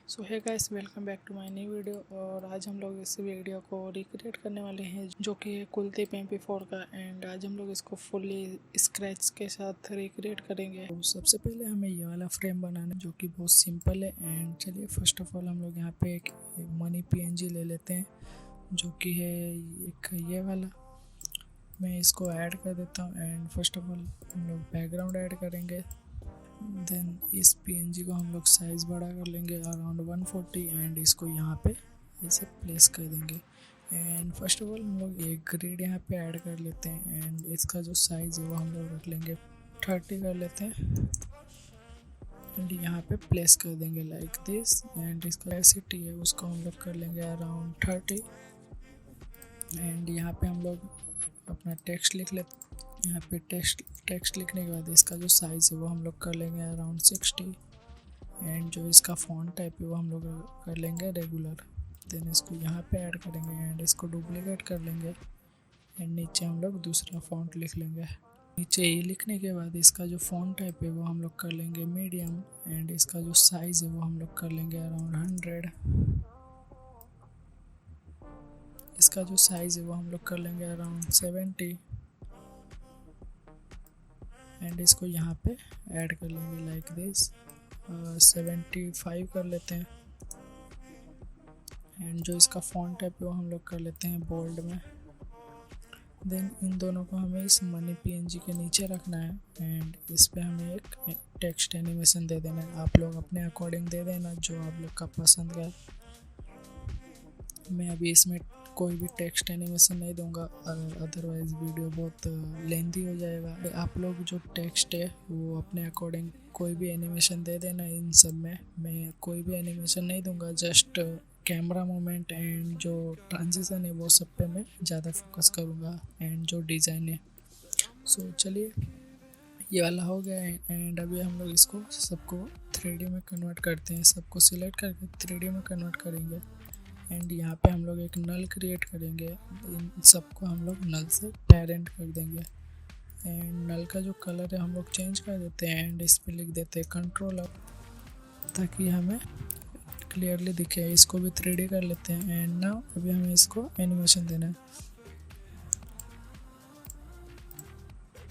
So hi guys, welcome back to my new video. और आज हम लोग इस वीडियो को रिक्रिएट करने वाले हैं जो कि है कुलदीप MP4 का। एंड आज हम लोग इसको फुल्ली स्क्रैच के साथ रिक्रिएट करेंगे। तो सबसे पहले हमें ये वाला फ्रेम बनाना है जो कि बहुत सिंपल है। एंड चलिए फर्स्ट ऑफ ऑल हम लोग यहाँ पे एक मनी PNG ले लेते हैं जो कि है एक ये वाला। मैं इसको ऐड कर देता हूँ। एंड फर्स्ट ऑफ ऑल हम लोग बैकग्राउंड ऐड करेंगे। देन इस PNG को हम लोग साइज़ बड़ा कर लेंगे अराउंड 140 एंड इसको यहाँ पे ऐसे प्लेस कर देंगे। एंड फर्स्ट ऑफ ऑल हम लोग एक ग्रिड यहाँ पे ऐड कर लेते हैं। एंड इसका जो साइज़ है वो हम लोग रख लेंगे 30 कर लेते हैं। एंड यहाँ पे प्लेस कर देंगे लाइक दिस। एंड इसका कैपेसिटी है उसको हम लोग कर लेंगे अराउंड 30। एंड यहाँ पे हम लोग अपना टेक्स्ट लिख लेते हैं। यहाँ पे टेक्स्ट लिखने के बाद इसका जो साइज़ है वो हम लोग कर लेंगे अराउंड 60। एंड जो इसका फॉन्ट टाइप है वो हम लोग कर लेंगे रेगुलर। देन इसको यहाँ पे ऐड करेंगे एंड इसको डुप्लीकेट कर लेंगे। एंड नीचे हम लोग दूसरा फॉन्ट लिख लेंगे। नीचे ये लिखने के बाद इसका जो फॉन्ट टाइप है वो हम लोग कर लेंगे मीडियम। एंड इसका जो साइज़ है वो हम लोग कर लेंगे अराउंड 100। इसका जो साइज़ है वो हम लोग कर लेंगे अराउंड 70। एंड इसको यहाँ पे ऐड कर लेंगे लाइक दिस 75 कर लेते हैं। एंड जो इसका फॉन्ट टाइप है वो हम लोग कर लेते हैं बोल्ड में। देन इन दोनों को हमें इस मनी PNG के नीचे रखना है। एंड इस पे हमें एक टेक्स्ट एनिमेशन दे देना है। आप लोग अपने अकॉर्डिंग दे देना जो आप लोग का पसंद का है। मैं अभी इसमें कोई भी टेक्स्ट एनिमेशन नहीं दूंगा, अदरवाइज वीडियो बहुत लेंथी हो जाएगा। आप लोग जो टेक्स्ट है वो अपने अकॉर्डिंग कोई भी एनिमेशन दे देना। इन सब में मैं कोई भी एनिमेशन नहीं दूंगा, जस्ट कैमरा मूवमेंट एंड जो ट्रांजिशन है वो सब पे मैं ज़्यादा फोकस करूँगा एंड जो डिज़ाइन है। सो चलिए ये वाला हो गया है। एंड अभी हम लोग इसको सबको 3D में कन्वर्ट करते हैं। सबको सिलेक्ट करके 3D में कन्वर्ट करेंगे। एंड यहाँ पे हम लोग एक नल क्रिएट करेंगे। इन सबको हम लोग नल से पेरेंट कर देंगे। एंड नल का जो कलर है हम लोग चेंज कर देते हैं। एंड इस पे लिख देते हैं कंट्रोलर ताकि हमें क्लियरली दिखे। इसको भी 3D कर लेते हैं। एंड नाउ अभी हमें इसको एनिमेशन देना है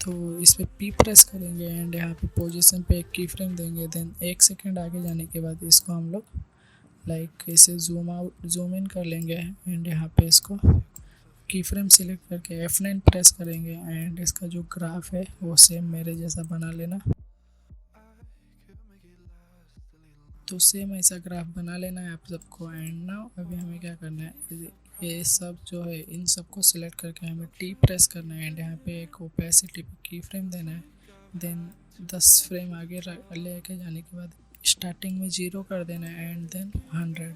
तो इस पे P प्रेस करेंगे। एंड यहाँ पे पोजीशन पे एक की फ्रेम देंगे। देन 1 सेकेंड आगे जाने के बाद इसको हम लोग लाइक इसे जूम इन कर लेंगे। एंड यहाँ पे इसको की फ्रेम सिलेक्ट करके F9 प्रेस करेंगे। एंड इसका जो ग्राफ है वो सेम मेरे जैसा बना लेना। तो सेम ऐसा ग्राफ बना लेना है आप सबको। एंड नाउ अभी हमें क्या करना है, ये सब जो है इन सबको सिलेक्ट करके हमें T प्रेस करना है। एंड यहाँ पे एक ओपेसिटी पे की फ्रेम देना है। देन 10 फ्रेम आगे लेके जाने के बाद स्टार्टिंग में 0 कर देना है एंड देन 100।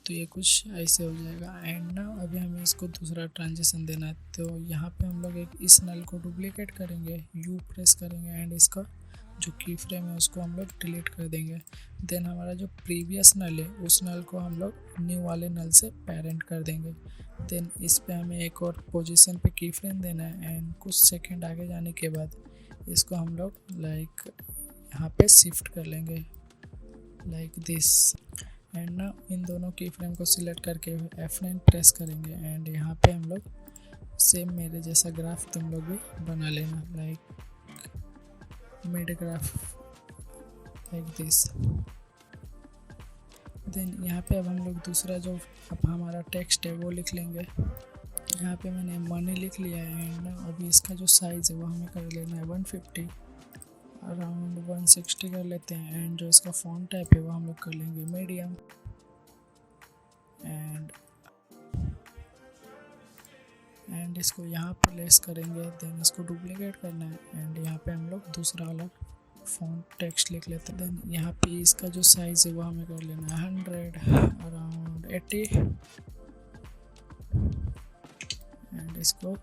तो ये कुछ ऐसे हो जाएगा। एंड ना अभी हमें इसको दूसरा ट्रांजिशन देना है। तो यहाँ पे हम लोग एक इस नल को डुप्लीकेट करेंगे, U प्रेस करेंगे एंड इसका जो की फ्रेम है उसको हम लोग डिलीट कर देंगे। देन हमारा जो प्रीवियस नल है उस नल को हम लोग न्यू वाले नल से पेरेंट कर देंगे। देन इस पे हमें एक और पोजीशन पे की फ्रेम देना है। एंड कुछ सेकंड आगे जाने के बाद इसको हम लोग लाइक यहाँ पे शिफ्ट कर लेंगे लाइक दिस। एंड ना इन दोनों की फ्रेम को सिलेक्ट करके F9 प्रेस करेंगे। एंड यहाँ पे हम लोग सेम मेरे जैसा ग्राफ तुम लोग भी बना लेना like mid graph like this. Then यहाँ पे अब हम लोग दूसरा जो अब हमारा टेक्स्ट है वो लिख लेंगे। यहाँ पे मैंने मनी लिख लिया है। एंड ना अभी इसका जो साइज़ है वो हमें कर लेना है 150, अराउंड 160 कर लेते हैं। एंड जो इसका फॉन्ट टाइप है वो हम लोग कर लेंगे मीडियम। एंड इसको यहाँ पर प्लेस करेंगे। देन इसको डुप्लीकेट करना है। एंड यहाँ पे हम लोग दूसरा अलग फॉन्ट टेक्स्ट लिख लेते हैं। देन यहाँ पे इसका जो साइज़ है वो हमें कर लेना है 100, अराउंड 80। एंड इसको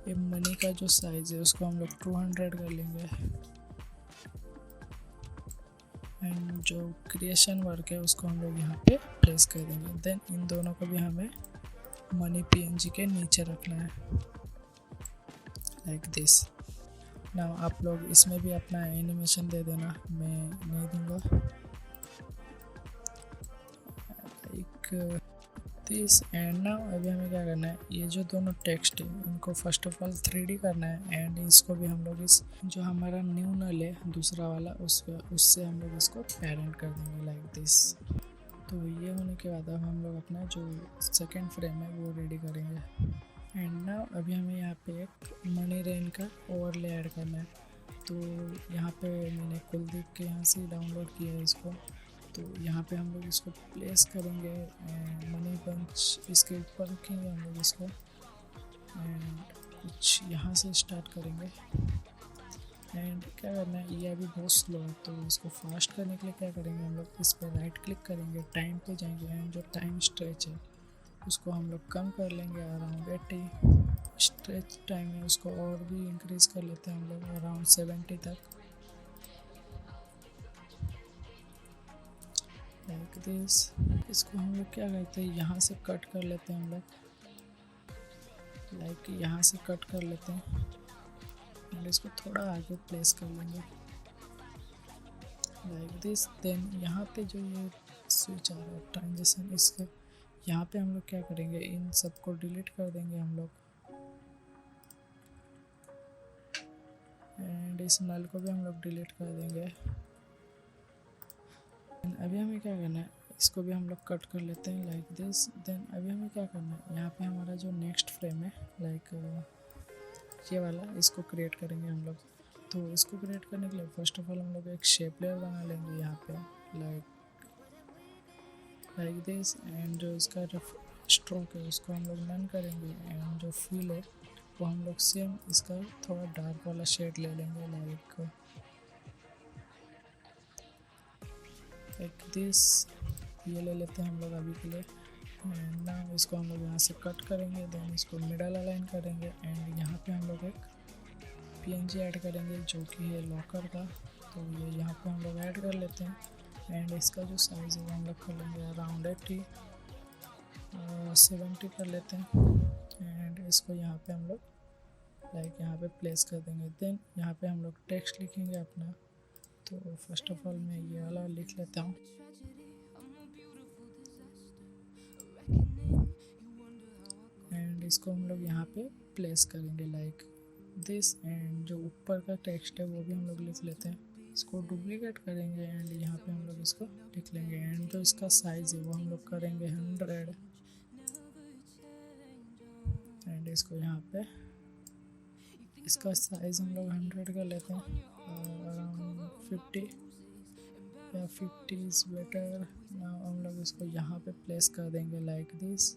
ये मनी का जो साइज़ है उसको हम लोग 200 कर लेंगे। एंड जो क्रिएशन वर्क है उसको हम लोग यहाँ पे प्लेस कर देंगे। देन इन दोनों को भी हमें मनी PNG के नीचे रखना है लाइक दिस। ना आप लोग इसमें भी अपना एनिमेशन दे देना, मैं नहीं दूंगा। दिस एंड नाउ अभी हमें क्या करना है, ये जो दोनों टेक्स्ट है इनको फर्स्ट ऑफ ऑल 3D करना है एंड इसको भी हम लोग इस जो हमारा न्यू नल है दूसरा वाला उससे हम लोग इसको पेरेंट कर देंगे लाइक दिस। तो ये होने के बाद अब हम लोग अपना जो सेकेंड फ्रेम है वो रेडी करेंगे। एंड नाउ अभी हमें यहाँ पे एक मनी रेन का ओवरले ऐड करना है। तो यहाँ पे मैंने कुलदीप के यहाँ से डाउनलोड किया है इसको। तो यहाँ पे हम लोग इसको प्लेस करेंगे एंड मनी बंच इसके ऊपर रखेंगे हम लोग इसको एंड कुछ यहाँ से स्टार्ट करेंगे। एंड क्या करना है, ये अभी बहुत स्लो है तो इसको फास्ट करने के लिए क्या करेंगे, हम लोग इस पर राइट क्लिक करेंगे, टाइम पे जाएंगे एंड जो टाइम स्ट्रेच है उसको हम लोग कम कर लेंगे अराउंड 80। स्ट्रेच टाइम है उसको और भी इंक्रीज़ कर लेते हैं हम लोग अराउंड 70 तक लाइक दिस। इसको हम लोग क्या करते हैं, यहाँ से कट कर लेते हैं हम लोग, लाइक यहाँ से कट कर लेते हैं एंड इसको थोड़ा आगे प्लेस कर लेंगे लाइक दिस। देन यहाँ पे जो ये स्विच आ रहा है ट्रांजिशन, इसके यहाँ पे हम लोग क्या करेंगे, इन सबको डिलीट कर देंगे हम लोग एंड इस नल को भी हम लोग डिलीट कर देंगे। अभी हमें क्या करना है, इसको भी हम लोग कट कर लेते हैं लाइक दिस। देन अभी हमें क्या करना है, यहाँ पे हमारा जो नेक्स्ट फ्रेम है लाइक ये वाला, इसको क्रिएट करेंगे हम लोग। तो इसको क्रिएट करने के लिए फर्स्ट ऑफ ऑल हम लोग एक शेप लेयर बना लेंगे यहाँ पे लाइक दिस एंड जो इसका स्ट्रोक है उसको हम लोग नन करेंगे एंड जो फील है वो हम लोग सेम इसका थोड़ा डार्क वाला शेड ले लेंगे लाइक दिस। ये ले लेते हैं हम लोग अभी के लिए। ना इसको हम लोग यहाँ से कट करेंगे, देन इसको मिडल अलाइन करेंगे एंड यहाँ पे हम लोग एक PNG ऐड करेंगे जो कि है लॉकर का। तो ये यहाँ पे हम लोग ऐड कर लेते हैं एंड इसका जो साइज़ है वो हम लोग कर लेंगे अराउंड 80 70 कर लेते हैं एंड इसको यहाँ पे हम लोग लाइक यहाँ पे प्लेस कर देंगे। देन यहाँ पे हम लोग टेक्स्ट लिखेंगे अपना। तो फर्स्ट ऑफ ऑल मैं ये वाला लिख लेता हूँ एंड इसको हम लोग यहाँ पे प्लेस करेंगे लाइक दिस एंड जो ऊपर का टेक्स्ट है वो भी हम लोग लिख लेते हैं। इसको डुप्लीकेट करेंगे एंड यहाँ पे हम लोग इसको लिख लेंगे एंड जो इसका साइज़ है वो हम लोग करेंगे 100 एंड इसको यहाँ पे इसका साइज़ हम लोग 100 कर लेते हैं अराउंड 50 या 50 इज़ बेटर। हम लोग इसको यहाँ पे प्लेस कर देंगे लाइक दिस।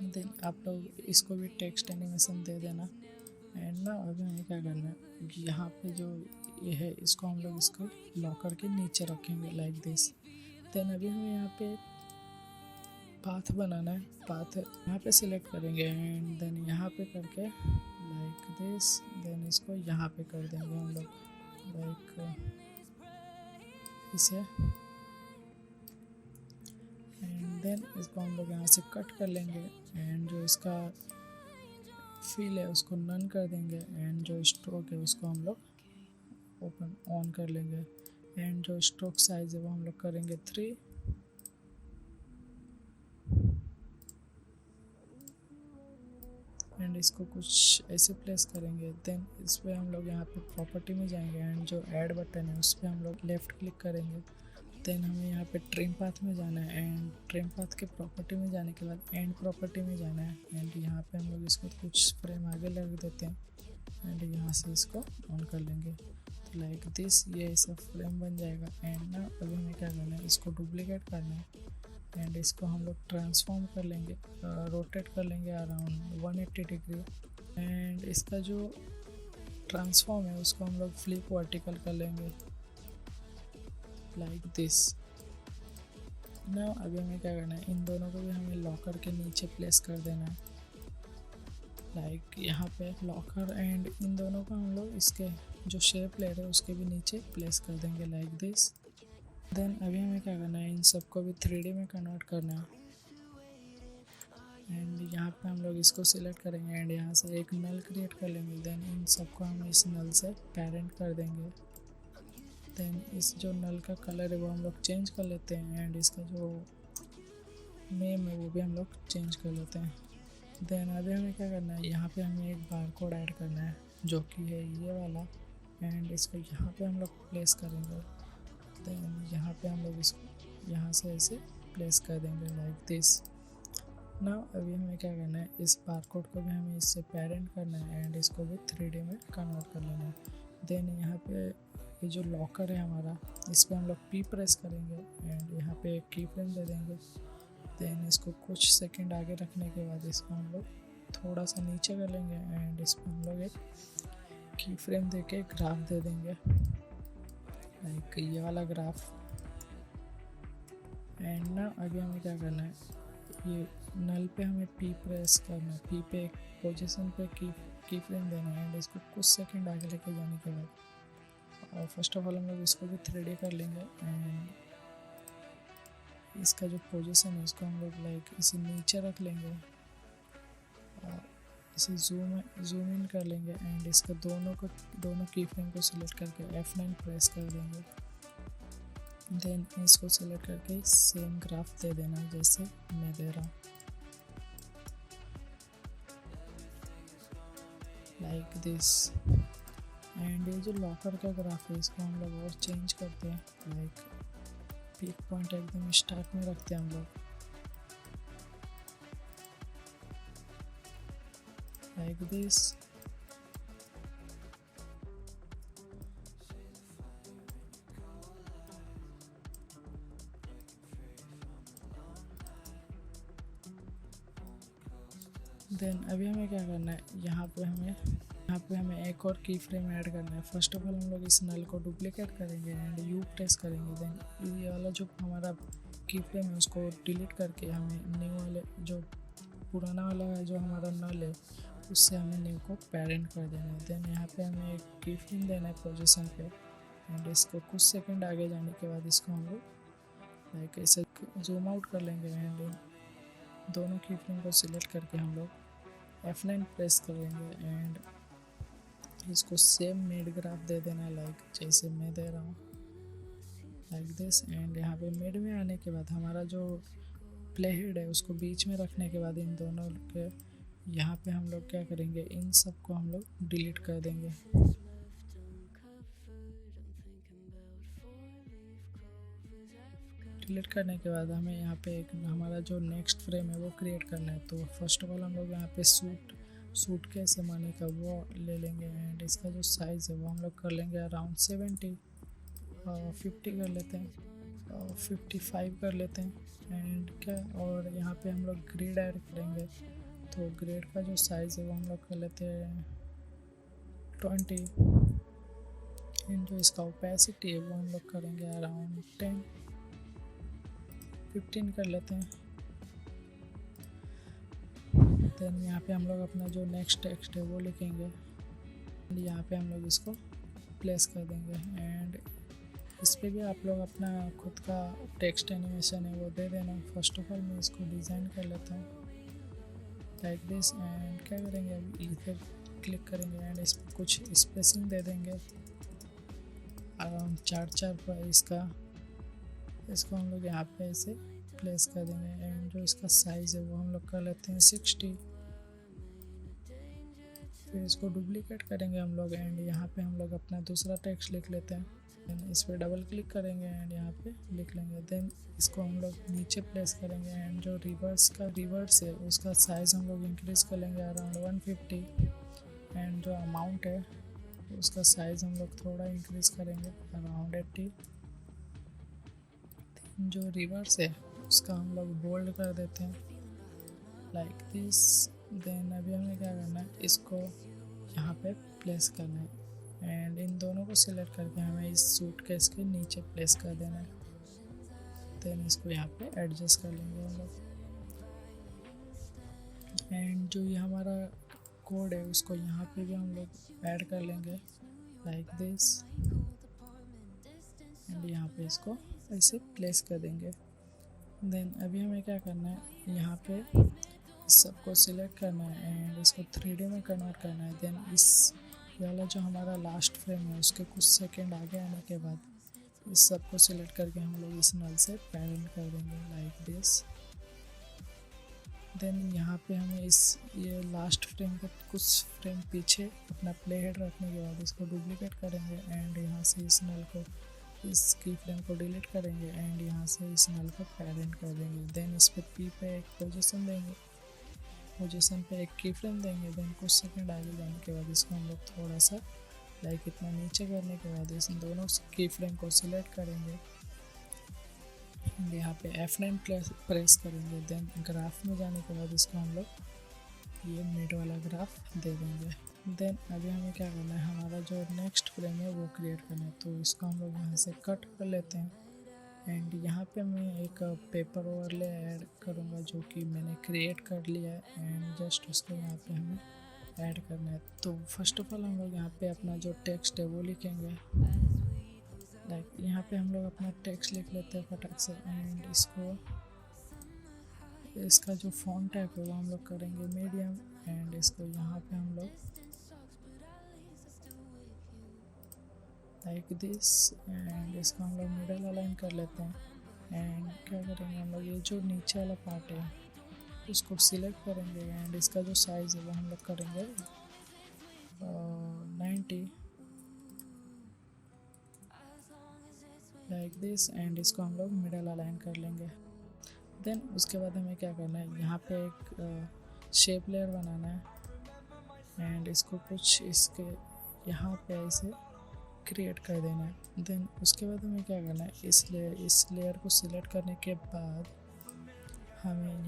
देन आप लोग इसको भी टेक्स्ट एनिमेशन दे देना एंड ना अभी हमें क्या करना है, यहाँ पे जो ये है इसको हम लोग इसको लॉकर के नीचे रखेंगे लाइक दिस। देन अभी हमें यहाँ पे पाथ बनाना है, पाथ यहाँ पे सिलेक्ट करेंगे एंड देन यहाँ पे करके लाइक दिस। देन इसको यहाँ पे कर देंगे हम लोग लाइक इसे एंड देन इसको हम लोग यहाँ से कट कर लेंगे एंड जो इसका फील है उसको नन कर देंगे एंड जो स्ट्रोक है उसको हम लोग ओपन ऑन कर लेंगे एंड जो स्ट्रोक साइज है वो हम लोग करेंगे 3 एंड इसको कुछ ऐसे प्लेस करेंगे। देन इस पर हम लोग यहाँ पे प्रॉपर्टी में जाएंगे एंड जो ऐड बटन है उस पर हम लोग लेफ़्ट क्लिक करेंगे। देन हमें यहाँ पे ट्रिम पाथ में जाना है एंड ट्रिम पाथ के प्रॉपर्टी में जाने के बाद एंड प्रॉपर्टी में जाना है एंड यहाँ पे हम लोग इसको कुछ फ्रेम आगे लग देते हैं एंड यहाँ से इसको ऑन कर लेंगे। तो लाइक दिस ये ऐसा फ्रेम बन जाएगा एंड ना अभी हमें क्या करना है, इसको डुप्लीकेट करना है एंड इसको हम लोग ट्रांसफॉर्म कर लेंगे, रोटेट कर लेंगे अराउंड 180 डिग्री एंड इसका जो ट्रांसफॉर्म है उसको हम लोग फ्लिप वर्टिकल कर लेंगे लाइक दिस। ना अभी हमें क्या करना है, इन दोनों को भी हमें लॉकर के नीचे प्लेस कर देना है लाइक यहाँ पे लॉकर एंड इन दोनों को हम लोग इसके जो शेप ले रहे हैं उसके भी नीचे प्लेस कर देंगे लाइक दिस। देन अभी हमें क्या करना है, इन सबको भी 3D में कन्वर्ट करना है एंड यहाँ पे हम लोग इसको सिलेक्ट करेंगे एंड यहाँ से एक नल क्रिएट कर लेंगे। देन इन सबको हम इस नल से पेरेंट कर देंगे देन इस जो नल का कलर है वो हम लोग चेंज कर लेते हैं एंड इसका जो नेम है वो भी हम लोग चेंज कर लेते हैं। देन अभी हमें क्या करना है, यहाँ पे हमें एक बार कोड ऐड करना है जो कि है ये वाला एंड इसको यहाँ पे हम लोग प्लेस करेंगे। देन यहाँ पे हम लोग इसको यहाँ से ऐसे प्लेस कर देंगे लाइक दिस। ना अभी हमें क्या करना है, इस बार कोड को भी हमें इससे पेरेंट करना है एंड इसको भी 3D में कन्वर्ट कर लेना है। देन यहाँ पे ये जो लॉकर है हमारा, इस पर हम लोग P प्रेस करेंगे एंड यहाँ पे एक की फ्रेम दे देंगे। देन इसको कुछ सेकंड आगे रखने के बाद इसको हम लोग थोड़ा सा नीचे कर लेंगे एंड इस पर हम लोग एक की फ्रेम दे के ग्राफ दे देंगे लाइक ये वाला ग्राफ। एंड ना अभी हमें क्या करना है, ये नल पे हमें P प्रेस करना है, P पे एक पोजीशन पे की फ्रेम देना है एंड इसको कुछ सेकंड आगे लेके जाने के बाद और फर्स्ट ऑफ ऑल हम लोग इसको भी 3D कर लेंगे एंड इसका जो पोजीशन है इसको हम लोग लाइक इसे नीचे रख लेंगे और इसे जूम इन कर लेंगे एंड इसका दोनों की फ्रेम को सिलेक्ट करके F9 प्रेस कर देंगे। देन इसको सिलेक्ट करके सेम ग्राफ दे देना जैसे मैं दे रहा हूँ लाइक दिस। एंड ये जो लॉकर का ग्राफ है इसको हम लोग और चेंज करते हैं लाइक पीक पॉइंट एकदम स्टार्ट में रखते हैं हम लोग लाइक दिस। देन अभी हमें क्या करना है, यहाँ पे हमें एक और की फ्रेम ऐड करना है। फर्स्ट ऑफ ऑल हम लोग इस नल को डुप्लीकेट करेंगे एंड यू प्रेस करेंगे। देन ये वाला जो हमारा की फ्रेम है उसको डिलीट करके हमें न्यू वाले जो पुराना वाला है जो हमारा नल है उससे हमें न्यू को पेरेंट कर देना है। देन यहाँ पे हमें एक की फ्रेम देना है पोजीशन पे एंड इसको कुछ सेकंड आगे जाने के बाद इसको हम लोग लाइक ऐसे जूम आउट कर लेंगे एंड दोनों की फ्रेम को सिलेक्ट करके हम लोग F9 प्रेस करेंगे एंड इसको सेम मिड ग्राफ दे देना लाइक जैसे मैं दे रहा हूँ लाइक दिस। एंड यहाँ पे मिड में आने के बाद हमारा जो प्ले हेड है उसको बीच में रखने के बाद इन दोनों के यहाँ पे हम लोग क्या करेंगे, इन सब को हम लोग डिलीट कर देंगे। डिलीट करने के बाद हमें यहाँ पे एक हमारा जो नेक्स्ट फ्रेम है वो क्रिएट करना है। तो फर्स्ट ऑफ ऑल हम लोग यहाँ पे सूट कैसे माने का वो ले लेंगे एंड इसका जो साइज़ है वो हम लोग कर लेंगे अराउंड 70 और 50 कर लेते हैं और 55 कर लेते हैं एंड क्या। और यहाँ पे हम लोग ग्रिड ऐड करेंगे तो ग्रिड का जो साइज़ है वो हम लोग कर लेते हैं 20 एंड जो इसका ओपेसिटी है वो हम लोग करेंगे अराउंड 15 कर लेते हैं। देन यहाँ पे हम लोग अपना जो नेक्स्ट टेक्स्ट है वो लिखेंगे, यहाँ पे हम लोग इसको प्लेस कर देंगे एंड इस पर भी आप लोग अपना खुद का टेक्स्ट एनिमेशन है वो दे देना। फर्स्ट ऑफ ऑल मैं इसको डिज़ाइन कर लेता हूँ लाइक दिस एंड क्या करेंगे, अभी इधर क्लिक करेंगे एंड इस पर कुछ स्पेसिंग दे देंगे अराउंड 4 पर इसको हम लोग यहाँ पे ऐसे प्लेस कर देंगे एंड जो इसका साइज़ है वो हम लोग कर लेते हैं 60। फिर इसको डुप्लीकेट करेंगे हम लोग एंड यहाँ पे हम लोग अपना दूसरा टेक्स्ट लिख लेते हैं। देन इस पर डबल क्लिक करेंगे एंड यहाँ पे लिख लेंगे। देन इसको हम लोग नीचे प्लेस करेंगे एंड जो रिवर्स है उसका साइज़ हम लोग इंक्रीज़ कर लेंगे अराउंड 150 एंड जो अमाउंट है उसका साइज़ हम लोग थोड़ा इंक्रीज़ करेंगे अराउंड 80। जो रिवर्स है उसका हम लोग बोल्ड कर देते हैं लाइक दिस। देन अभी हमें क्या करना है, इसको यहाँ पे प्लेस करना है एंड इन दोनों को सिलेक्ट करके हमें इस सूटकेस के नीचे प्लेस कर देना है। देन इसको यहाँ पे एडजस्ट कर लेंगे हम लोग एंड जो ये हमारा कोड है उसको यहाँ पे भी हम लोग ऐड कर लेंगे लाइक दिस एंड यहाँ पे इसको ऐसे प्लेस कर देंगे। देन अभी हमें क्या करना है, यहाँ पे इस सबको सिलेक्ट करना है एंड इसको 3D में कन्वर्ट करना है। देन इस वाला जो हमारा लास्ट फ्रेम है उसके कुछ सेकंड आगे आने के बाद इस सब को सिलेक्ट करके हम लोग इस नल से पेरेंट कर देंगे लाइक दिस। देन यहाँ पे हमें ये लास्ट फ्रेम का कुछ फ्रेम पीछे अपना प्ले हेड रखने के बाद इसको डुप्लीकेट करेंगे एंड यहाँ से इस नल को, इस की फ्रेम को डिलीट करेंगे एंड यहाँ से इस नल को पेरेंट कर देंगे। देन इस पर पी पे एक पोजीशन देंगे, पोजीशन पे एक की फ्रेम देंगे। देन कुछ सेकंड आगे जाने के बाद इसको हम लोग थोड़ा सा लाइक इतना नीचे करने के बाद इस दोनों की फ्रेम को सिलेक्ट करेंगे। यहाँ पे F9 प्रेस करेंगे। देन ग्राफ में जाने के बाद इसको हम लोग ये मिड वाला ग्राफ दे देंगे। देन अभी हमें क्या करना है, हमारा जो नेक्स्ट फ्रेम है वो क्रिएट करना है, तो इसको हम लोग यहाँ से कट कर लेते हैं एंड यहाँ पे मैं एक पेपर ओवरले ऐड करूँगा जो कि मैंने क्रिएट कर लिया है एंड जस्ट उसको यहाँ पे हमें ऐड करना है। तो फर्स्ट ऑफ ऑल हम लोग यहाँ पे अपना जो टेक्स्ट है वो लिखेंगे। लाइक यहाँ पे हम लोग अपना टेक्स्ट लिख लेते हैं फटाक से एंड इसका जो फॉन्ट टाइप है वो हम लोग करेंगे मीडियम एंड इसको यहाँ पे हम लोग लाइक दिस एंड इसको हम लोग मिडल अलाइन कर लेते हैं। एंड क्या करेंगे, हम लोग ये जो नीचे वाला पार्ट है उसको सिलेक्ट करेंगे एंड इसका जो साइज़ है वो हम लोग करेंगे 90 लाइक दिस एंड इसको हम लोग मिडल अलाइन कर लेंगे। देन उसके बाद हमें क्या करना है, यहाँ पे एक शेप लेयर बनाना है एंड इसको कुछ इसके यहाँ पे ऐसे क्रिएट कर देना है। देन उसके बाद हमें क्या करना है, इस लेयर को सिलेक्ट करने के बाद हमें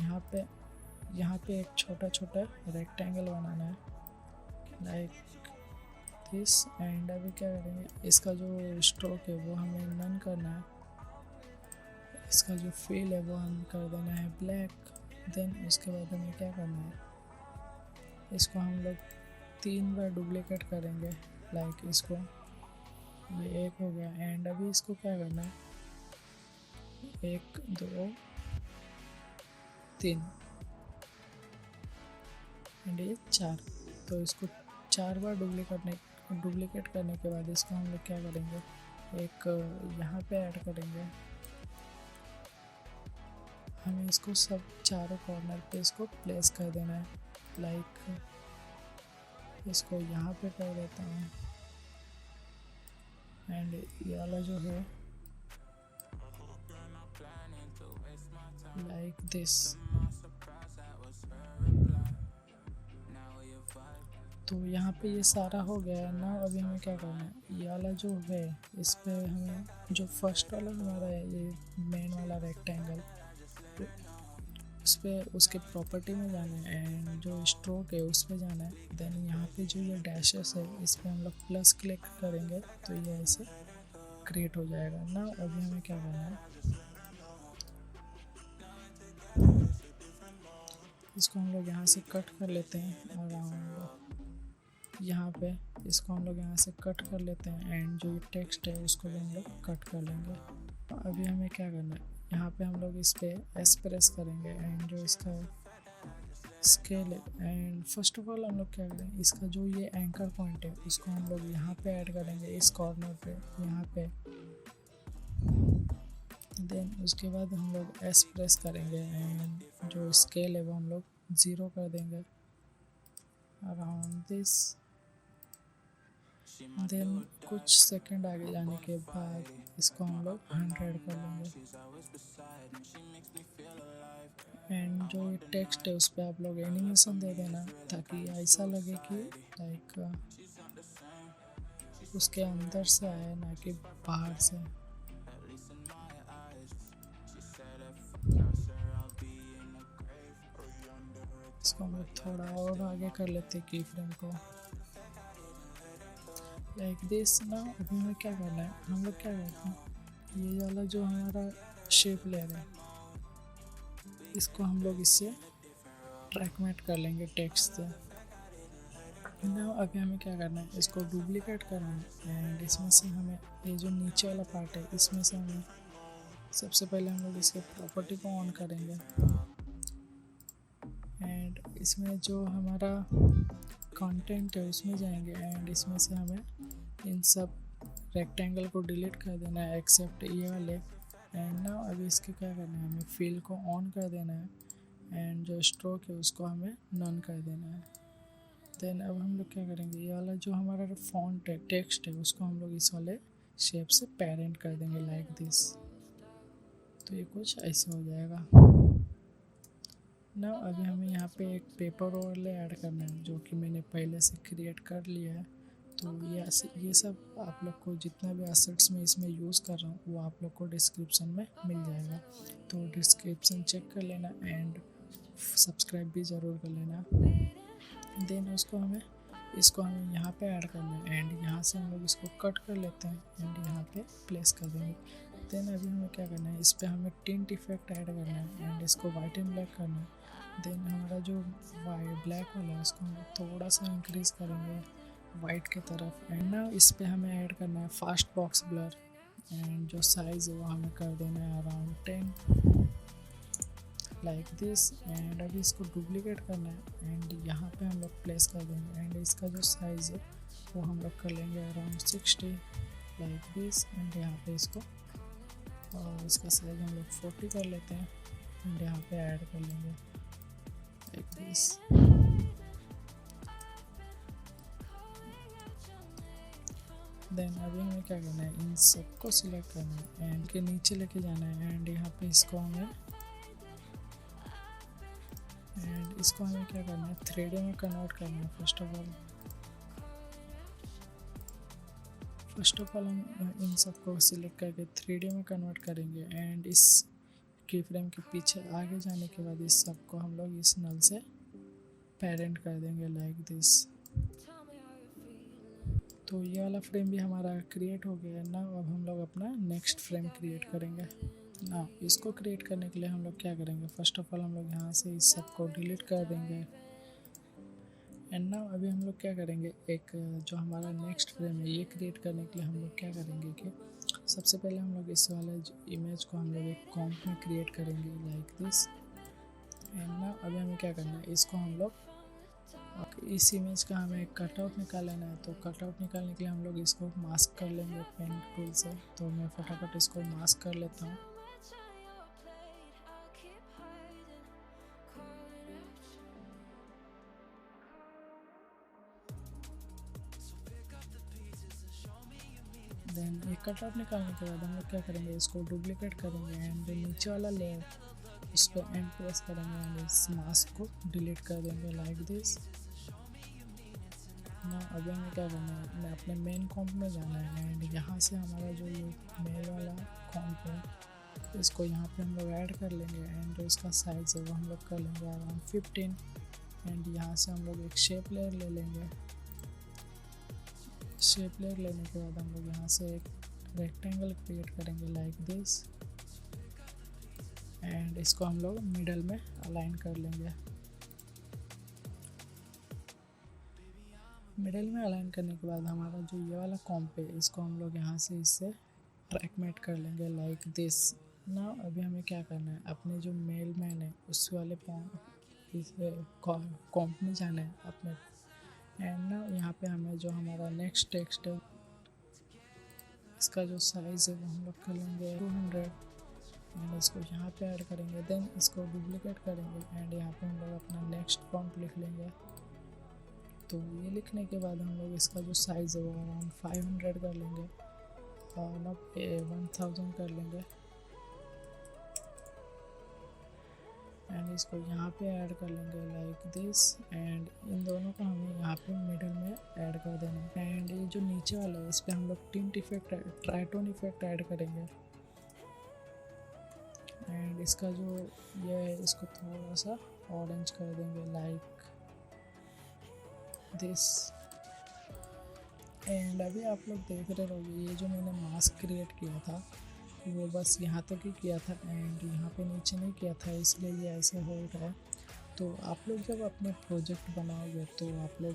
यहाँ पे एक छोटा छोटा रेक्टेंगल बनाना है लाइक दिस एंड अभी क्या करेंगे, इसका जो स्ट्रोक है वो हमें नन करना है, इसका जो फील है वो हम कर देना है ब्लैक। देन उसके बाद हमें क्या करना है, इसको हम लोग 3 बार डुप्लीकेट करेंगे लाइक इसको, ये एक हो गया एंड अभी इसको क्या करना है 1 2 3 एंड ये 4, तो इसको 4 बार डुप्लीकेट करने के बाद इसको हम लोग क्या करेंगे, एक यहाँ पे ऐड करेंगे। हमें इसको सब चारों कॉर्नर पे इसको प्लेस कर देना है लाइक इसको यहाँ पे कर देता हूँ एंड ये वाला जो है लाइक दिस। तो यहाँ पे ये सारा हो गया है ना। अभी हमें क्या करना है, ये वाला जो है इस पे हमें जो फर्स्ट वाला हमारा है ये मेन वाला रेक्टेंगल, तो उस पर उसके प्रॉपर्टी में जाना है एंड जो स्ट्रोक है उस पर जाना है। देन यहाँ पे जो ये डैशेस है इस पर हम लोग प्लस क्लिक करेंगे तो ये ऐसे क्रिएट हो जाएगा ना। अभी हमें क्या करना है, इसको हम लोग यहाँ से कट कर लेते हैं अराउंड यहाँ पे, इसको हम लोग यहाँ से कट कर लेते हैं एंड जो टेक्स्ट है उसको भी हम लोग कट कर लेंगे। अभी हमें क्या करना है, यहाँ पे हम लोग इस पे एस प्रेस करेंगे एंड जो इसका स्केल है एंड फर्स्ट ऑफ ऑल हम लोग क्या करेंगे, इसका जो ये एंकर पॉइंट है उसको हम लोग यहाँ पे ऐड करेंगे इस कॉर्नर पे यहाँ पे। देन उसके बाद हम लोग एस प्रेस करेंगे एंड जो स्केल है वो हम लोग 0 कर देंगे अराउंड दिस। देन कुछ सेकंड आगे जाने के बाद इसको हम लोग 100 कर लेंगे एंड जो ये टेक्स्ट है उस पर आप लोग एनिमेशन दे देना ताकि ऐसा लगे कि लाइक उसके अंदर से आए ना कि बाहर से। इसको हम लोग थोड़ा और आगे कर लेते की फ्रेम को लाइक दिस ना। अभी हमें क्या करना है, हम लोग क्या करते हैं, ये वाला जो हमारा शेप लेयर है इसको हम लोग इससे ट्रैकमेट कर लेंगे टेक्स्ट से ना। अभी हमें क्या करना है, इसको डुप्लीकेट करना है एंड इसमें से हमें ये जो नीचे वाला पार्ट है इसमें से हमें सबसे पहले हम लोग इसके प्रॉपर्टी को ऑन करेंगे एंड इसमें जो हमारा कंटेंट है उसमें जाएंगे एंड इसमें से हमें इन सब रेक्टेंगल को डिलीट कर देना है एक्सेप्ट ये वाले। एंड ना अभी इसके क्या करना है, हमें फिल को ऑन कर देना है एंड जो स्ट्रोक है उसको हमें नन कर देना है। देन अब हम लोग क्या करेंगे, ये वाला जो हमारा फॉन्ट है, टेक्स्ट है, उसको हम लोग इस वाले शेप से पेरेंट कर देंगे लाइक दिस। तो ये कुछ ऐसे हो जाएगा ना। अभी हमें यहाँ पे एक पेपर ओवरले ऐड करना है जो कि मैंने पहले से क्रिएट कर लिया है। तो ये सब आप लोग को जितना भी एसेट्स मैं इसमें यूज़ कर रहा हूँ वो आप लोग को डिस्क्रिप्शन में मिल जाएगा। तो डिस्क्रिप्शन चेक कर लेना एंड सब्सक्राइब भी ज़रूर कर लेना। देन इसको हमें यहाँ पे ऐड करना है एंड यहाँ से हम लोग इसको कट कर लेते हैं एंड यहाँ पे प्लेस कर देंगे। देन अभी हमें क्या करना है, इस पर हमें टिंट इफेक्ट ऐड करना है एंड इसको वाइट एंड ब्लैक करना है। देन हमारा जो ब्लैक वाला है उसको हम थोड़ा सा इंक्रीज़ करेंगे वाइट की तरफ। एंड ना इस पर हमें ऐड करना है फास्ट बॉक्स ब्लर एंड जो साइज़ है वो हमें कर देना है अराउंड 10 लाइक दिस। एंड अभी इसको डुप्लीकेट करना है एंड यहाँ पे हम लोग प्लेस कर देंगे एंड इसका जो साइज़ है वो हम लोग कर लेंगे अराउंड 60 लाइक दिस। एंड यहाँ पे इसको और इसका साइज़ हम लोग 40 कर लेते हैं एंड यहाँ पे ऐड कर लेंगे लाइक दिस। देन अभी हमें क्या करना है, इन सबको सिलेक्ट करना है एंड के नीचे लेके जाना है एंड यहाँ पे इसको हमें क्या करना है, 3D में कन्वर्ट करना है। फर्स्ट ऑफ ऑल हम इन सबको सिलेक्ट करके 3D में कन्वर्ट करेंगे एंड इस की फ्रेम के पीछे आगे जाने के बाद इस सबको हम लोग इस नल से पेरेंट कर देंगे लाइक दिस। तो ये वाला फ्रेम भी हमारा क्रिएट हो गया है ना। अब हम लोग अपना नेक्स्ट फ्रेम क्रिएट करेंगे ना। इसको क्रिएट करने के लिए हम लोग क्या करेंगे, फर्स्ट ऑफ ऑल हम लोग यहाँ से इस सब को डिलीट कर देंगे एंड ना अभी हम लोग क्या करेंगे, एक जो हमारा नेक्स्ट फ्रेम है ये क्रिएट करने के लिए हम लोग क्या करेंगे कि सबसे पहले हम लोग इस वाले इमेज को हम लोग एक कॉम्प में क्रिएट करेंगे लाइक दिस। एंड ना अभी हमें क्या करना है, इसको हम लोग इस इमेज का हमें कटआउट निकाल लेना है। तो कटआउट निकालने के लिए हम लोग इसको मास्क कर लेंगे पेन टूल से। तो मैं फटाफट इसको मास्क कर लेता हूँ। देन एक कटआउट निकालने के बाद हम लोग क्या करेंगे, इसको डुप्लीकेट करेंगे एंड नीचे वाला लेयर उस पर एंड प्रेस करेंगे एंड इस मास्क को डिलीट कर देंगे लाइक दिस ना। अभी हमें क्या करना है, मैं अपने मेन कॉम्प में जाना है एंड यहाँ से हमारा जो ये मेल वाला कॉम्प है इसको यहाँ पे हम लोग ऐड कर लेंगे एंड जो इसका साइज़ है वो हम लोग कर लेंगे अराउंड 15 एंड यहाँ से हम लोग एक शेप लेयर ले लेंगे। शेप लेयर लेने के बाद हम लोग यहाँ से एक रेक्टेंगल क्रिएट करेंगे लाइक दिस एंड इसको हम लोग मिडल में अलाइन कर लेंगे। मिडल में अलाइन करने के बाद हमारा जो ये वाला कॉम्प है इसको हम लोग यहाँ से इससे ट्रैकमेट कर लेंगे लाइक दिस ना। अभी हमें क्या करना है, अपने जो मेल मैन है उस वाले कॉम्प में जाना है अपने एंड ना यहाँ पे हमें जो हमारा नेक्स्ट टेक्स्ट है इसका जो साइज़ है वो हम लोग कर लेंगे 200 एंड इसको यहाँ पे ऐड करेंगे। देन इसको डुप्लीकेट करेंगे एंड यहाँ पे हम लोग अपना नेक्स्ट फॉन्ट लिख लेंगे। तो ये लिखने के बाद हम लोग इसका जो साइज़ है वो अराउंड 500 कर लेंगे और अब 1000 कर लेंगे एंड इसको यहाँ पे ऐड कर लेंगे लाइक दिस एंड इन दोनों को हमें यहाँ पे मिडल में ऐड कर देना है। एंड ये जो नीचे वाला है इस पर हम लोग tint effect tritone effect add करेंगे एंड इसका जो ये है इसको थोड़ा सा ऑरेंज कर देंगे लाइक दिस। एंड अभी आप लोग देख रहे होंगे ये जो मैंने मास्क क्रिएट किया था वो बस यहाँ तक ही किया था एंड यहाँ पे नीचे नहीं किया था, इसलिए ये ऐसे हो रहा है। तो आप लोग जब अपने प्रोजेक्ट बनाओगे तो आप लोग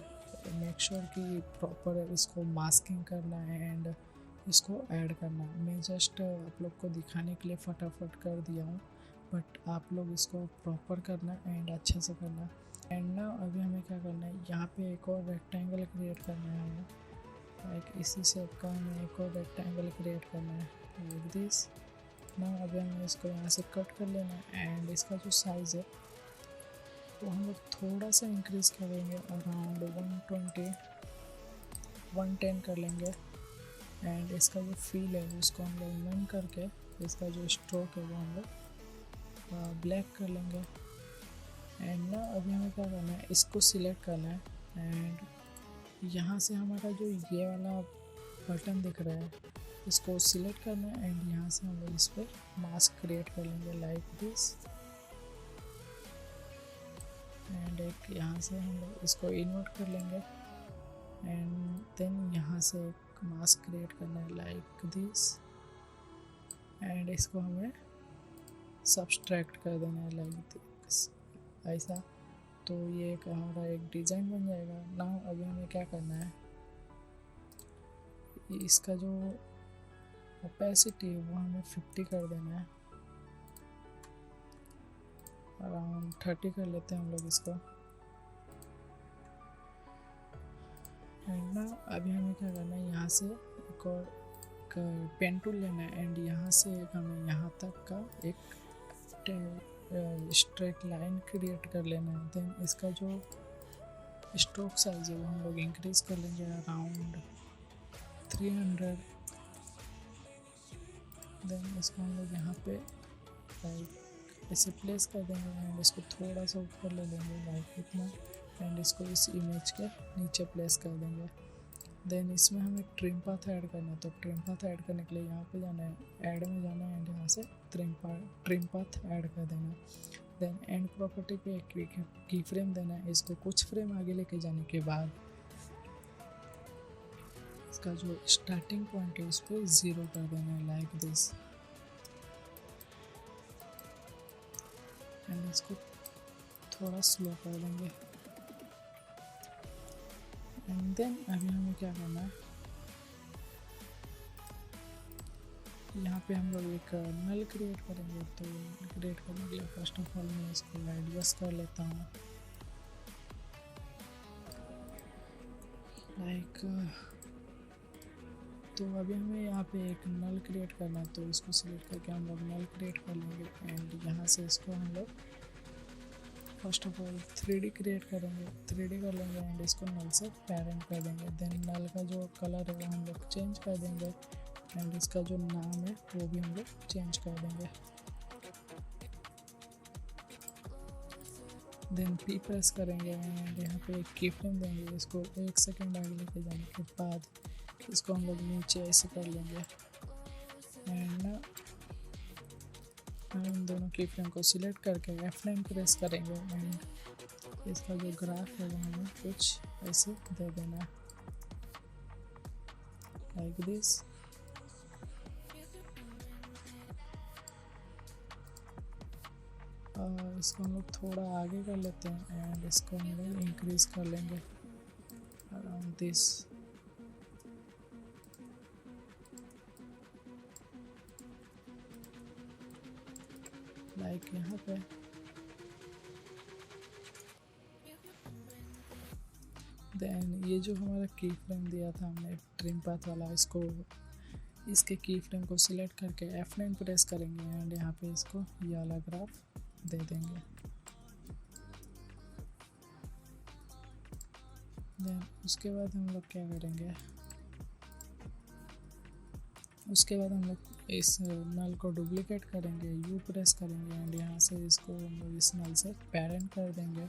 मेक श्योर कि प्रॉपर इसको मास्किंग करना है एंड इसको ऐड करना है। मैं जस्ट आप लोग को दिखाने के लिए फटाफट कर दिया हूँ, बट आप लोग इसको प्रॉपर करना एंड अच्छे से करना। एंड ना अभी हमें क्या करना है, यहाँ पे एक और रेक्टेंगल क्रिएट करना है हमें लाइक इसी शेप का हमें एक और रेक्टेंगल क्रिएट करना है लाइक दिस ना। अभी हमें इसको यहाँ से कट कर लेना है एंड इसका जो साइज़ है वो हम लोग थोड़ा सा इंक्रीज़ करेंगे, अराउंड 110 कर लेंगे। एंड इसका जो फील है उसको हम लोग नन करके इसका जो स्ट्रोक है वो हम लोग ब्लैक कर लेंगे। एंड ना अभी हमें क्या करना है, इसको सिलेक्ट करना है एंड यहाँ से हमारा जो ये वाला बटन दिख रहा है इसको सिलेक्ट करना है एंड यहाँ से हम लोग इस पर मास्क क्रिएट कर लेंगे लाइक दिस। एंड एक यहाँ से हम लोग इसको इन्वर्ट कर लेंगे एंड देन यहाँ से एक मास्क क्रिएट करना है लाइक दिस। एंड इसको हमें सब्सट्रैक्ट कर देना है लाइक दिस ऐसा। तो ये एक हमारा एक डिज़ाइन बन जाएगा ना। अभी हमें क्या करना है, इसका जो ओपेसिटी है वो हमें 50 कर देना है, अराउंड 30 कर लेते हैं हम लोग इसको। एंड ना अभी हमें क्या करना है, यहाँ से एक और पेन टूल लेना है एंड यहाँ से एक हमें यहाँ तक का एक स्ट्रेट लाइन क्रिएट कर लेना है। देन इसका जो स्ट्रोक साइज है वो हम लोग इंक्रीज कर लेंगे अराउंड 300। देन इसको हम लोग यहाँ पे लाइक ऐसे प्लेस कर देंगे एंड इसको थोड़ा सा ऊपर ले लेंगे लाइक इतना। एंड इसको इस इमेज के नीचे प्लेस कर देंगे। देन इसमें हमें ट्रिम पाथ ऐड करना है, तो ट्रिम पाथ ऐड करने के लिए यहाँ पे जाना है, ऐड में जाना है एंड यहाँ से ट्रिम पाथ ऐड कर देना है। देन एंड प्रॉपर्टी पे एक की फ्रेम देना है। इसको कुछ फ्रेम आगे लेके जाने के बाद इसका जो स्टार्टिंग पॉइंट है उस पर 0 कर देना है लाइक दिस। एंड इसको थोड़ा स्लो कर देंगे। एंड देन अभी हमें क्या करना है, यहाँ पे हम लोग एक नल क्रिएट करेंगे। तो क्रिएट करने के लिए फर्स्ट ऑफ ऑल मैं इसको एडजस्ट कर लेता हूँ लाइक। तो अभी हमें यहाँ पे एक नल क्रिएट करना है, तो इसको सिलेक्ट करके हम लोग नल क्रिएट कर लेंगे एंड यहाँ से इसको हम लोग first of all 3D create करेंगे, 3D कर लेंगे एंड इसको नल से पेरेंट कर देंगे। देन नल का जो कलर है वो हम लोग चेंज कर देंगे एंड इसका जो नाम है वो भी हम लोग चेंज कर देंगे। देन P प्रेस करेंगे एंड यहाँ पे एक की फ्रेम देंगे। इसको 1 सेकेंड आगे लेके जाने के बाद इसको हम लोग नीचे ऐसे कर लेंगे एंड हम इन दोनों की फ्रेम को सिलेक्ट करके F9 प्रेस करेंगे एंड इसका जो ग्राफ है वो हमें कुछ ऐसे दे देना है लाइक दिस। इसको हम लोग थोड़ा आगे कर लेते हैं एंड इसको हम लोग इंक्रीज कर लेंगे अराउंड दिस। लाइक यहाँ पे देन ये जो हमारा की फ्रेम दिया था हमने ट्रिम पाथ वाला, इसके की फ्रेम को सिलेक्ट करके F9 प्रेस करेंगे एंड यहाँ पे इसको ये वाला ग्राफ दे देंगे। देन उसके बाद हम लोग क्या करेंगे, उसके बाद हम लोग इस नल को डुप्लीकेट करेंगे, U प्रेस करेंगे एंड यहाँ से इसको हम लोग इस नल से पेरेंट कर देंगे।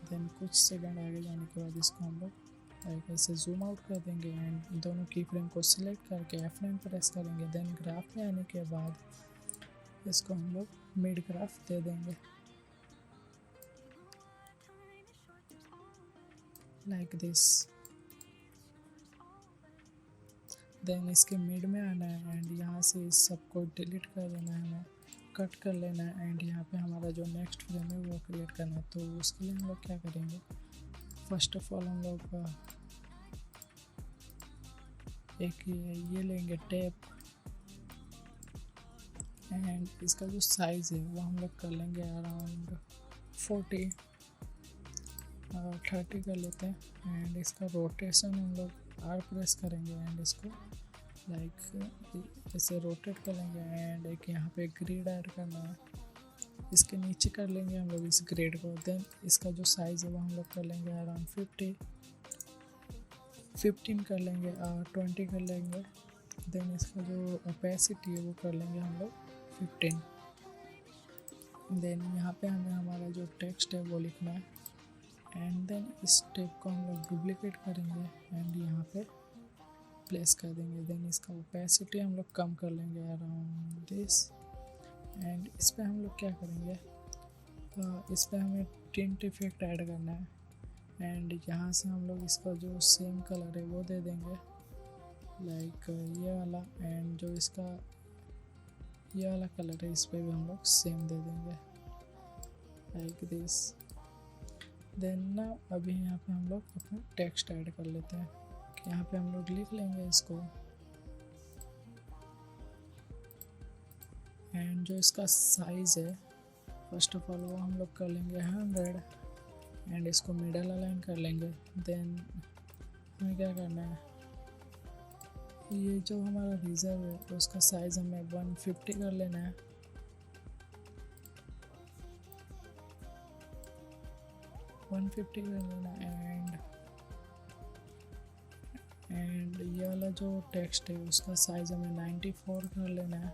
देन कुछ सेकंड आगे जाने के बाद इसको हम लोग ऐसे जूम आउट कर देंगे एंड दोनों की फ्रेम को सिलेक्ट करके F9 प्रेस करेंगे। देन ग्राफ में आने के बाद इसको हम लोग मिड ग्राफ दे देंगे लाइक दिस। देन इसके मिड में आना है एंड यहाँ से इस सबको डिलीट कर देना है, हमें कट कर लेना है एंड यहाँ पे हमारा जो नेक्स्ट फ्रेम है वो क्रिएट करना है। तो उसके लिए हम लोग क्या करेंगे, फर्स्ट ऑफ ऑल हम लोग एक ये लेंगे टेप एंड इसका जो साइज़ है वो हम लोग कर लेंगे अराउंड 30 कर लेते हैं एंड इसका रोटेशन हम लोग आर प्रेस करेंगे एंड इसको लाइक ऐसे रोटेट कर लेंगे एंड एक यहाँ पे ग्रिड ऐड करना है, इसके नीचे कर लेंगे हम लोग इस ग्रिड को। देन इसका जो साइज़ है वो हम लोग कर लेंगे अराउंड 15 कर लेंगे, 20 कर लेंगे। देन इसका जो ओपेसिटी है वो कर लेंगे हम लोग 15। देन यहाँ पे हमें हमारा जो टेक्स्ट है वो लिखना है एंड देन इस टेप को हम लोग डुप्लीकेट करेंगे एंड यहाँ पे प्लेस कर देंगे। देन इसका ओपेसिटी हम लोग कम कर लेंगे अराउंड दिस एंड इस पर हम लोग क्या करेंगे, इस पर हमें टिंट इफेक्ट ऐड करना है एंड यहाँ से हम लोग इसका जो सेम कलर है वो दे देंगे लाइक ये वाला, एंड जो इसका ये वाला कलर है इस पर भी हम लोग सेम दे देंगे लाइक दिस। देन ना अभी यहाँ पे हम लोग अपना टेक्स्ट ऐड कर लेते हैं, यहाँ पे हम लोग लिख लेंगे इसको एंड जो इसका साइज़ है फर्स्ट ऑफ ऑल वो हम लोग कर लेंगे 100 एंड इसको मिडल अलाइन कर लेंगे। देन हमें क्या करना है, ये जो हमारा रिजर्व है तो उसका साइज़ हमें 150 कर लेना है। कर लेना एंड ये वाला जो टेक्स्ट है उसका साइज़ हमें 94 कर लेना है।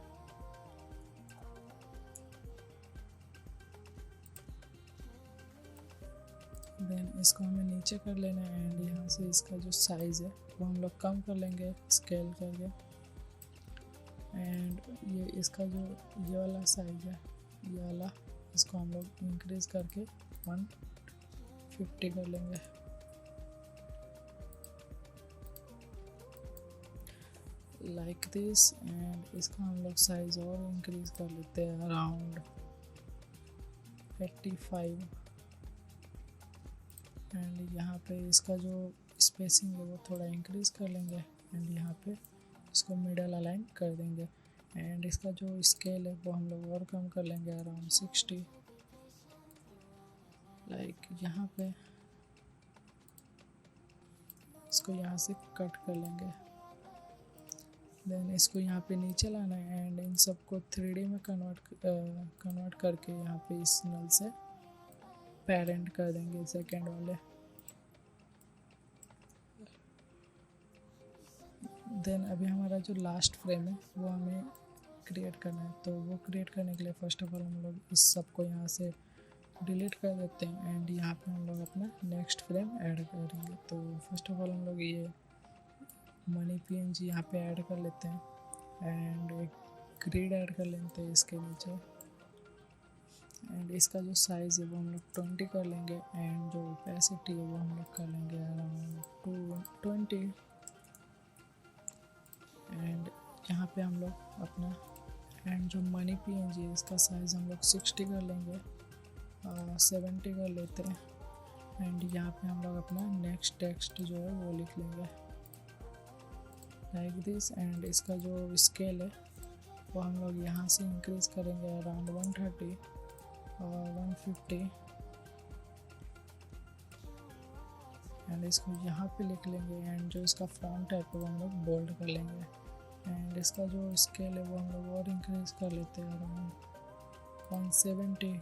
देन इसको हमें नीचे कर लेना है एंड यहाँ से इसका जो साइज़ है वो हम लोग कम कर लेंगे स्केल करके एंड ये इसका जो ये वाला साइज़ है ये वाला इसको हम लोग इंक्रीज़ करके 150 कर लेंगे। लाइक दिस एंड इसका हम लोग साइज़ और इंक्रीज़ कर लेते हैं अराउंड 85 एंड यहाँ पे इसका जो स्पेसिंग है वो थोड़ा इंक्रीज़ कर लेंगे एंड यहाँ पे इसको मिडल अलाइन कर देंगे एंड इसका जो स्केल है वो हम लोग और कम कर लेंगे अराउंड 60 लाइक यहाँ पे इसको यहाँ से कट कर लेंगे। देन इसको यहाँ पे नीचे लाना है एंड इन सबको 3D में कन्वर्ट करके यहाँ पे इस नल से पेरेंट कर देंगे सेकेंड वाले। देन अभी हमारा जो लास्ट फ्रेम है वो हमें क्रिएट करना है, तो वो क्रिएट करने के लिए फर्स्ट ऑफ ऑल हम लोग इस सब को यहाँ से डिलीट कर देते हैं एंड यहाँ पे हम लोग अपना नेक्स्ट फ्रेम ऐड करेंगे। तो फर्स्ट ऑफ ऑल हम लोग ये मनी PNG यहाँ पे ऐड कर लेते हैं एंड एक ग्रिड ऐड कर लेते हैं इसके नीचे एंड इसका जो साइज़ है वो हम लोग 20 कर लेंगे एंड जो ओपेसिटी है वो हम लोग कर लेंगे अराउंड 220 एंड यहाँ पे हम लोग अपना एंड जो मनी PNG है इसका साइज़ हम लोग 60 कर लेंगे, 70 कर लेते हैं एंड यहाँ पे हम लोग अपना नेक्स्ट टेक्स्ट जो है वो लिख लेंगे लाइक दिस एंड इसका जो स्केल है वो हम लोग यहाँ से इंक्रीज़ करेंगे अराउंड 130 और 150 एंड इसको यहाँ पे लिख लेंगे एंड जो इसका फॉन्ट है वो हम लोग बोल्ड कर लेंगे एंड इसका जो स्केल है वो हम लोग और इंक्रीज़ कर लेते हैं अराउंड 170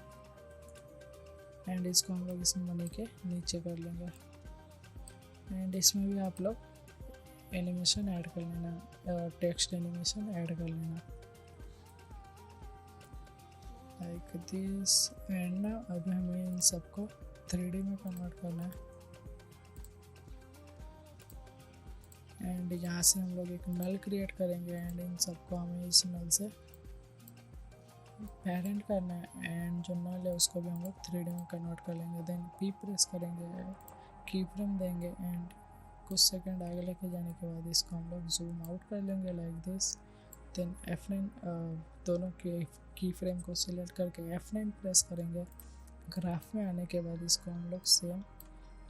एंड इसको हम लोग इस मनी के नीचे कर लेंगे एंड इसमें भी आप लोग एनिमेशन ऐड कर लेना, टेक्स्ट एनिमेशन ऐड कर लेना लाइक दिस एंड ना अभी हमें इन सबको 3D में कन्वर्ट करना है एंड यहाँ से हम लोग एक नल क्रिएट करेंगे एंड इन सबको हमें इस नल से पेरेंट करना है एंड जो नल है उसको भी हम लोग 3D में कन्वर्ट कर लेंगे। देन P प्रेस करेंगे, की फ्रेम देंगे एंड कुछ सेकंड आगे लेके जाने के बाद इसको हम लोग जूम आउट कर लेंगे लाइक दिस। देन F9 दोनों के की फ्रेम को सिलेक्ट करके F9 प्रेस करेंगे। ग्राफ में आने के बाद इसको हम लोग सेम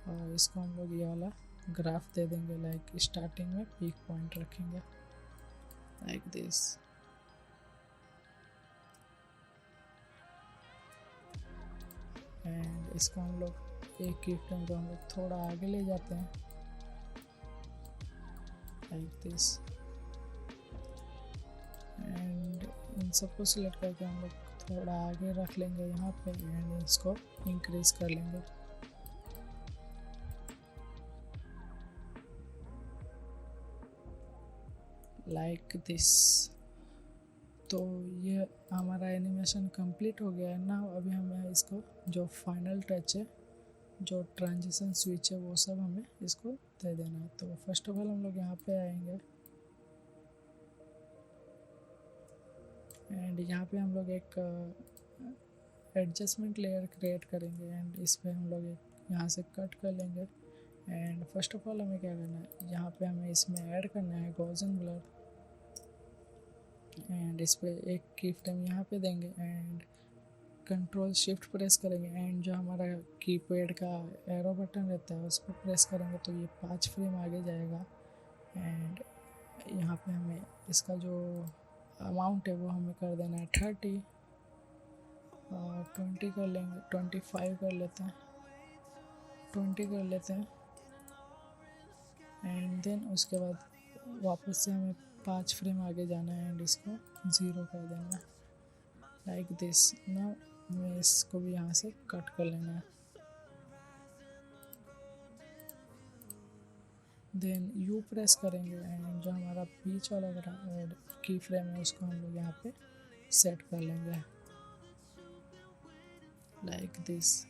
और इसको हम लोग ये वाला ग्राफ दे देंगे लाइक स्टार्टिंग में पीक पॉइंट रखेंगे लाइक दिस एंड इसको हम लोग एक की फ्रेम को हम लोग थोड़ा आगे ले जाते हैं लाइक दिस। एंड इन सबको सिलेक्ट करके हम लोग थोड़ा आगे रख लेंगे यहाँ पे एंड इसको इंक्रीज कर लेंगे। Like this. तो ये हमारा एनिमेशन कंप्लीट हो गया है ना। अभी हमें इसको जो फाइनल टच है, जो ट्रांजिशन स्विच है, वो सब हमें इसको दे देना है। तो फर्स्ट ऑफ ऑल हम लोग यहाँ पे आएंगे एंड यहाँ पे हम लोग एक एडजस्टमेंट लेयर क्रिएट करेंगे एंड इस पर हम लोग यहाँ से कट कर लेंगे। एंड फर्स्ट ऑफ ऑल हमें क्या करना है, यहाँ पे हमें इसमें ऐड करना है गॉसियन ब्लर एंड इस पर एक की फ्रेम यहाँ पे देंगे एंड कंट्रोल शिफ्ट प्रेस करेंगे एंड जो हमारा कीपैड का एरो बटन रहता है उस पर प्रेस करेंगे तो ये 5 फ्रेम आगे जाएगा। एंड यहाँ पे हमें इसका जो अमाउंट है वो हमें कर देना है 30 और 20 कर लेंगे, 25 कर लेते हैं, 20 कर लेते हैं। एंड देन उसके बाद वापस से हमें 5 फ्रेम आगे जाना है एंड इसको 0 कर देना है लाइक दिस। ना हमें इसको भी यहाँ से कट कर लेना है। देन यू प्रेस करेंगे एंड जो हमारा बीच वाला की फ्रेम है उसको हम लोग यहाँ पे सेट कर लेंगे लाइक दिस।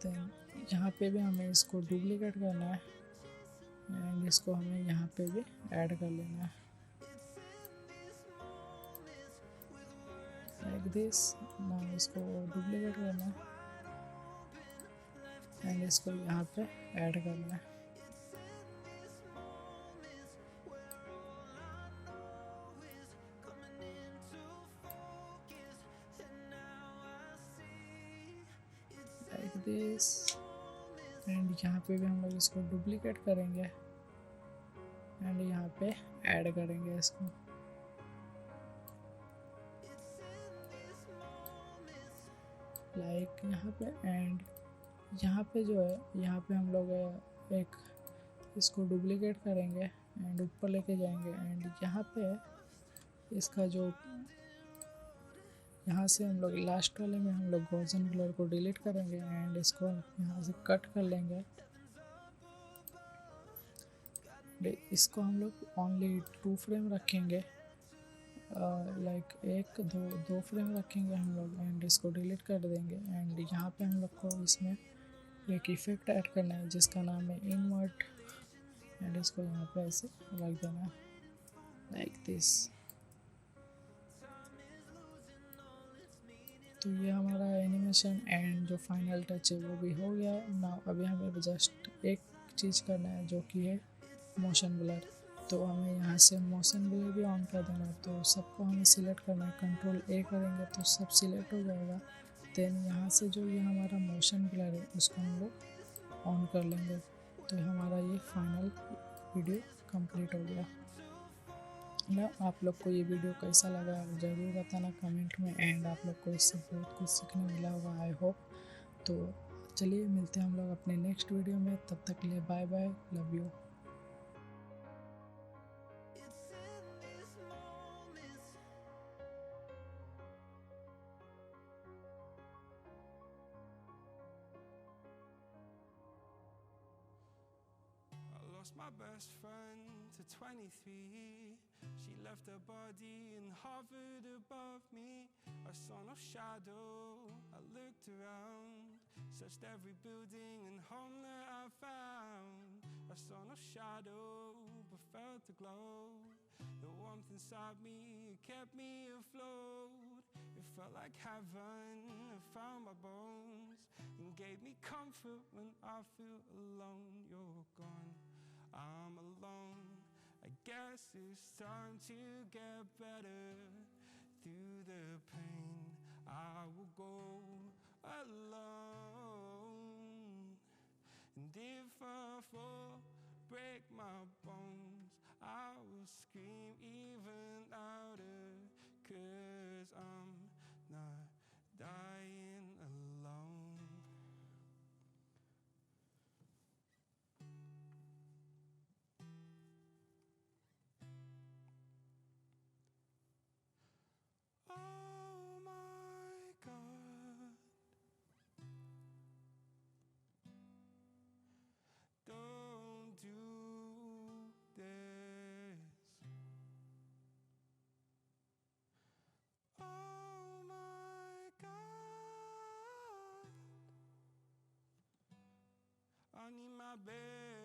देन यहाँ पे भी हमें इसको डुप्लीकेट करना है एंड इसको हमें यहाँ पे भी ऐड कर लेना है लाइक दिस। ना इसको डुप्लीकेट करना है एंड इसको यहाँ पे ऐड करना है। Like this. एंड यहाँ पे भी हम लोग इसको डुप्लीकेट करेंगे एंड यहाँ पे ऐड करेंगे इसको। लाइक यहाँ पे एंड यहाँ पे जो है, यहाँ पे हम लोग एक इसको डुप्लीकेट करेंगे एंड ऊपर लेके जाएंगे एंड यहाँ पे इसका जो यहाँ से हम लोग लास्ट वाले में हम लोग गॉसियन ब्लर को डिलीट करेंगे एंड इसको यहाँ से कट कर लेंगे। इसको हम लोग ओनली 2 फ्रेम रखेंगे, लाइक 1 2 फ्रेम रखेंगे हम लोग एंड इसको डिलीट कर देंगे। एंड यहाँ पे हम लोग को इसमें एक इफेक्ट ऐड करना है जिसका नाम है इनवर्ट एंड इसको यहाँ पे ऐसे रख देना है लाइक दिस। तो ये हमारा एनिमेशन एंड जो फाइनल टच है वो भी हो गया है ना। अभी हमें जस्ट एक चीज़ करना है जो कि है मोशन ब्लर। तो हमें यहाँ से मोशन ब्लर भी ऑन कर देना है। तो सबको हमें सिलेक्ट करना है, कंट्रोल A करेंगे तो सब सिलेक्ट हो जाएगा। देन यहाँ से जो ये हमारा मोशन ब्लर है उसको हम लोग ऑन कर लेंगे। तो हमारा ये फाइनल वीडियो कंप्लीट हो गया ना। आप लोग को ये वीडियो कैसा लगा ज़रूर बताना कमेंट में एंड आप लोग को इससे बहुत कुछ सीखने मिला होगा आई होप। तो चलिए मिलते हैं हम लोग अपने नेक्स्ट वीडियो में, तब तक के लिए bye bye, love you. My best friend to 23. She left her body and hovered above me. I saw no shadow, I looked around, searched every building and home that I found. I saw no shadow, but felt the glow. The warmth inside me, it kept me afloat. It felt like heaven, I found my bones and gave me comfort when I feel alone. You're gone, I'm alone. I guess it's time to get better. Through the pain I will go alone. And if I fall, break my bones, I will scream even louder. 'Cause I'm not dying alone. don't need my bed